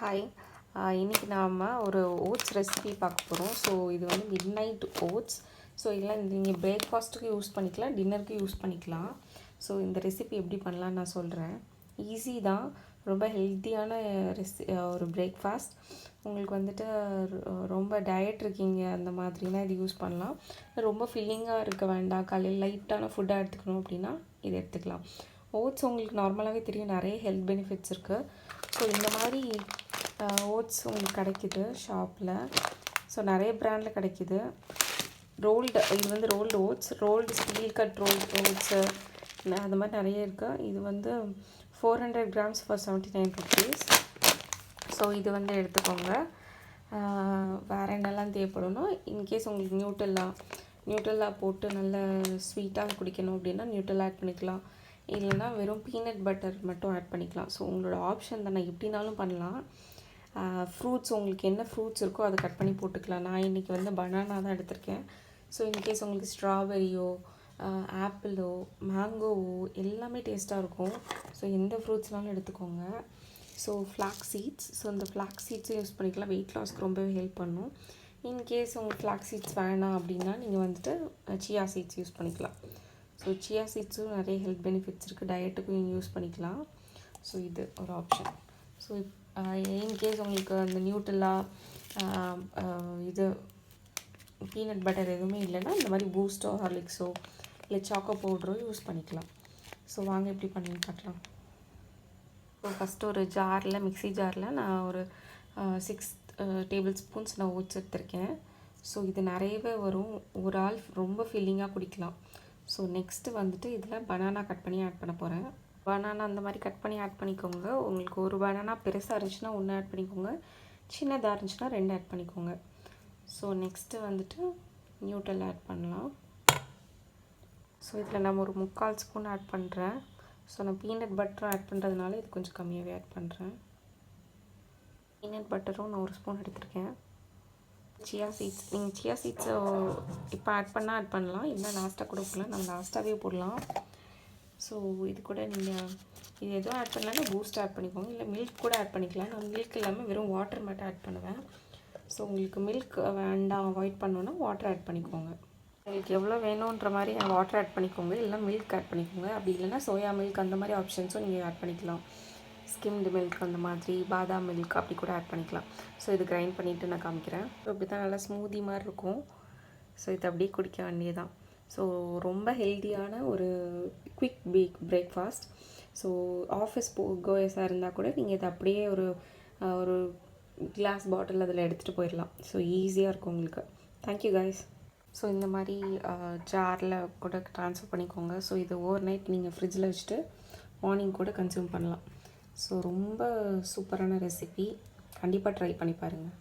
Hi, இன்றைக்கி நாம் ஒரு ஓட்ஸ் ரெசிபி பார்க்க போகிறோம். ஸோ இது வந்து மிட் நைட் ஓட்ஸ். ஸோ இல்லை நீங்கள் பிரேக்ஃபாஸ்ட்டுக்கு யூஸ் பண்ணிக்கலாம், டின்னருக்கு யூஸ் பண்ணிக்கலாம். ஸோ இந்த ரெசிபி எப்படி பண்ணலான்னு நான் சொல்கிறேன். ஈஸி தான், ரொம்ப ஹெல்த்தியான ஒரு பிரேக்ஃபாஸ்ட். உங்களுக்கு வந்துட்டு ரொம்ப டயட் இருக்கீங்க அந்த மாதிரினா இது யூஸ் பண்ணலாம். ரொம்ப ஃபில்லிங்காக இருக்க வேண்டாம், காலையில் லைட்டான ஃபுட்டாக எடுத்துக்கணும் அப்படின்னா இது எடுத்துக்கலாம். ஓட்ஸ் உங்களுக்கு நார்மலாகவே தெரியும், நிறைய ஹெல்த் பெனிஃபிட்ஸ் இருக்குது. ஸோ இந்த மாதிரி ஓட்ஸ் உங்களுக்கு கிடைக்கிது ஷாப்பில். ஸோ நிறைய ப்ராண்டில் கிடைக்கிது. இது வந்து rolled oats, rolled steel cut oats அந்த மாதிரி நிறைய இருக்குது. இது வந்து 400 கிராம்ஸ் ஃபார் 79 rupees. ஸோ இது வந்து எடுத்துக்கோங்க. வேறு என்னெல்லாம் தேவைப்படும்னா, இன்கேஸ் உங்களுக்கு நியூட்ரல்லா போட்டு நல்ல ஸ்வீட்டாக குடிக்கணும் அப்படின்னா நியூட்ரல் ஆட் பண்ணிக்கலாம். இல்லைனா வெறும் பீனட் பட்டர் மட்டும் ஆட் பண்ணிக்கலாம். ஸோ உங்களோட ஆப்ஷன் தான், நான் எப்படினாலும் பண்ணலாம். ஃப்ரூட்ஸ் உங்களுக்கு என்ன ஃப்ரூட்ஸ் இருக்கோ அதை கட் பண்ணி போட்டுக்கலாம். நான் இன்றைக்கி வந்து பனானா தான் எடுத்திருக்கேன். ஸோ இன்கேஸ் உங்களுக்கு ஸ்ட்ராபெரியோ ஆப்பிளோ மேங்கோவோ எல்லாமே டேஸ்ட்டாக இருக்கும். ஸோ எந்த ஃப்ரூட்ஸ்னாலும் எடுத்துக்கோங்க. ஸோ ஃப்ளாக்ஸ் சீட்ஸ், ஸோ இந்த ஃப்ளாக்ஸ் சீட்ஸும் யூஸ் பண்ணிக்கலாம். வெயிட் லாஸ்க்கு ரொம்பவே ஹெல்ப் பண்ணும். இன்கேஸ் உங்களுக்கு ஃப்ளாக்ஸ் சீட்ஸ் வேணாம் அப்படின்னா நீங்கள் வந்துட்டு சியா சீட்ஸ் யூஸ் பண்ணிக்கலாம். ஸோ சியா சீட்ஸும் நிறைய ஹெல்த் பெனிஃபிட்ஸ் இருக்குது, டயட்டுக்கும் யூஸ் பண்ணிக்கலாம். ஸோ இது ஒரு ஆப்ஷன். ஸோ இன்கேஸ் உங்களுக்கு அந்த நியூட்ரலா இது பீனட் பட்டர் எதுவுமே இல்லைன்னா இந்த மாதிரி பூஸ்டோ ஹார்லிக்ஸோ இல்லை சாக்கோ பவுடரோ யூஸ் பண்ணிக்கலாம். ஸோ வாங்க எப்படி பண்ணி பார்க்கலாம். ஸோ ஃபஸ்ட்டு ஒரு மிக்ஸி ஜாரில் நான் ஒரு 6 டேபிள் ஸ்பூன்ஸ் நான் ஓட்ஸ் எடுத்திருக்கேன். ஸோ இது நிறையவே வரும், ஒரு ஆள் ரொம்ப ஃபில்லிங்காக குடிக்கலாம். ஸோ நெக்ஸ்ட்டு வந்துட்டு இதில் பனானா கட் பண்ணி ஆட் பண்ண போகிறேன். பனானா அந்த மாதிரி கட் பண்ணி ஆட் பண்ணிக்கோங்க. உங்களுக்கு ஒரு பனானா பெருசாக இருந்துச்சுன்னா 1 ஆட் பண்ணிக்கோங்க, சின்னதாக இருந்துச்சுன்னா 2 ஆட் பண்ணிக்கோங்க. ஸோ நெக்ஸ்ட்டு வந்துட்டு நியூட்ரல் ஆட் பண்ணலாம். ஸோ இதில் நம்ம ஒரு 3/4 ஸ்பூன் ஆட் பண்ணுறேன். ஸோ நான் பீனட் பட்டரும் ஆட் பண்ணுறதுனால இது கொஞ்சம் கம்மியாகவே ஆட் பண்ணுறேன். பீனட் பட்டரும் நான் 1 ஸ்பூன் எடுத்திருக்கேன். சியா சீட்ஸ், நீங்கள் சியா சீட்ஸை இப்போ ஆட் பண்ணலாம், இல்லை லாஸ்ட்டாக கூட போடலாம். நான் லாஸ்ட்டாகவே போடலாம். ஸோ இது கூட நீங்கள் இது எதுவும் ஆட் பண்ணலன்னா பூஸ்ட் ஆட் பண்ணிக்கோங்க, இல்லை மில்க் கூட ஆட் பண்ணிக்கலாம். நான் மில்க் இல்லாமல் வெறும் வாட்டர் மட்டும் ஆட் பண்ணுவேன். ஸோ உங்களுக்கு மில்க் வேண்டாம், அவாய்ட் பண்ணோன்னா வாட்டர் ஆட் பண்ணிக்கோங்க. உங்களுக்கு எவ்வளோ வேணுன்ற மாதிரி வாட்டர் ஆட் பண்ணிக்கோங்க, இல்லை மில்க் ஆட் பண்ணிக்கோங்க. அப்படி இல்லைன்னா சோயா மில்க் அந்த மாதிரி ஆப்ஷன்ஸும் நீங்கள் ஆட் பண்ணிக்கலாம். ஸ்கிம்டு மில்க் அந்த மாதிரி, பாதாம் மில்க் அப்படி கூட ஆட் பண்ணிக்கலாம். ஸோ இது கிரைண்ட் பண்ணிவிட்டு நான் காமிக்கிறேன். ஸோ இப்படி தான் நல்லா ஸ்மூதி மாதிரி இருக்கும். ஸோ இது அப்படியே குடிக்க வேண்டியதான். ஸோ ரொம்ப ஹெல்த்தியான ஒரு குவிக் பிரேக்ஃபாஸ்ட். ஸோ ஆஃபீஸ் கோயஸாக இருந்தால் கூட நீங்கள் இதை அப்படியே ஒரு கிளாஸ் பாட்டில் அதில் எடுத்துகிட்டு போயிடலாம். ஸோ ஈஸியாக இருக்கும் உங்களுக்கு. Thank you guys. ஸோ இந்த மாதிரி ஜாரில் கூட ட்ரான்ஸ்ஃபர் பண்ணிக்கோங்க. ஸோ இது ஓவர் நைட் நீங்கள் ஃப்ரிட்ஜில் வச்சுட்டு மார்னிங் கூட கன்சியூம் பண்ணலாம். ஸோ ரொம்ப சூப்பரான ரெசிபி, கண்டிப்பாக ட்ரை பண்ணி பாருங்கள்.